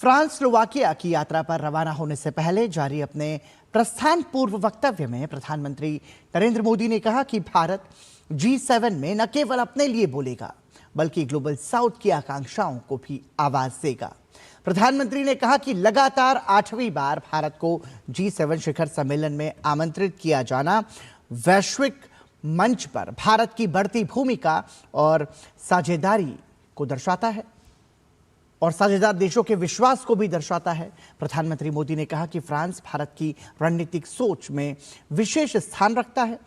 France Slovakia की यात्रा पर रवाना होने से पहले जारी अपने प्रस्थान पूर्व वक्तव्य में प्रधानमंत्री नरेंद्र मोदी ने कहा कि भारत G7 में न केवल अपने लिए बोलेगा बल्कि ग्लोबल साउथ की आकांक्षाओं को भी आवाज देगा। प्रधानमंत्री ने कहा कि लगातार 8वीं बार भारत को G7 शिखर सम्मेलन में आमंत्रित किया जाना वैश्विक मंच पर भारत की बढ़ती भूमिका और साझेदारी को दर्शाता है और साझेदार देशों के विश्वास को भी दर्शाता है। प्रधानमंत्री मोदी ने कहा कि फ्रांस भारत की रणनीतिक सोच में विशेष स्थान रखता है।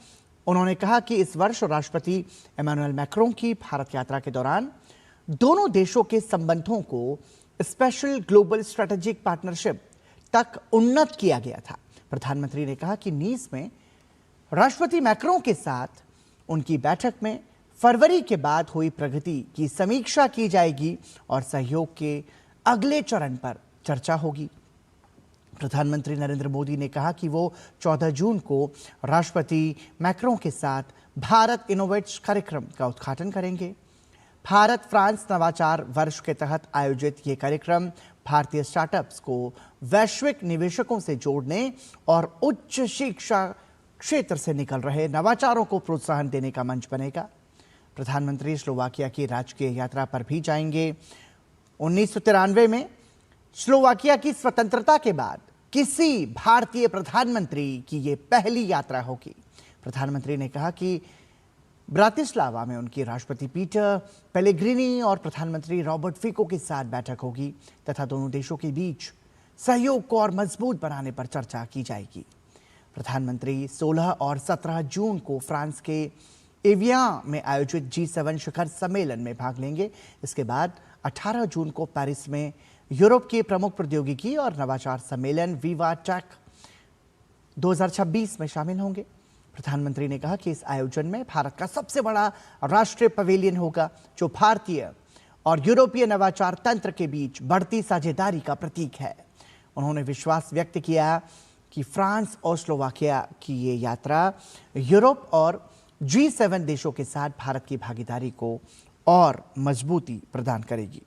उन्होंने कहा कि इस वर्ष राष्ट्रपति इमैनुअल मैक्रों की भारत यात्रा के दौरान दोनों देशों के संबंधों को स्पेशल ग्लोबल स्ट्रेटेजिक पार्टनरशिप तक उन्नत किया गया था। प्रधानमंत्री ने कहा कि नीस में राष्ट्रपति मैक्रों के साथ उनकी बैठक में फरवरी के बाद हुई प्रगति की समीक्षा की जाएगी और सहयोग के अगले चरण पर चर्चा होगी। प्रधानमंत्री नरेंद्र मोदी ने कहा कि वो 14 जून को राष्ट्रपति मैक्रों के साथ भारत इनोवेट्स कार्यक्रम का उद्घाटन करेंगे। भारत फ्रांस नवाचार वर्ष के तहत आयोजित ये कार्यक्रम भारतीय स्टार्टअप्स को वैश्विक निवेशकों से जोड़ने और उच्च शिक्षा क्षेत्र से निकल रहे नवाचारों को प्रोत्साहन देने का मंच बनेगा। प्रधानमंत्री स्लोवाकिया की राजकीय यात्रा पर भी जाएंगे। 1993 में स्लोवाकिया की स्वतंत्रता के बाद किसी भारतीय प्रधानमंत्री की यह पहली यात्रा होगी। प्रधानमंत्री ने कहा कि ब्रातिस्लावा में उनकी राष्ट्रपति पीटर पेलेग्रिनी और प्रधानमंत्री रॉबर्ट फिको के साथ बैठक होगी तथा दोनों देशों के बीच सहयोग को और मजबूत बनाने पर चर्चा की जाएगी। प्रधानमंत्री 16 और 17 जून को फ्रांस के एवियान में आयोजित G7 शिखर सम्मेलन में भाग लेंगे। इसके बाद 18 जून को पेरिस में यूरोप के प्रमुख प्रौद्योगिकी और नवाचार सम्मेलन विवा टेक 2026 में शामिल होंगे। प्रधानमंत्री ने कहा कि इस आयोजन में भारत का सबसे बड़ा राष्ट्रीय पवेलियन होगा, जो भारतीय और यूरोपीय नवाचार तंत्र के बीच बढ़ती साझेदारी का प्रतीक है। उन्होंने विश्वास व्यक्त किया कि फ्रांस और स्लोवाकिया की ये यात्रा यूरोप और G7 देशों के साथ भारत की भागीदारी को और मजबूती प्रदान करेगी।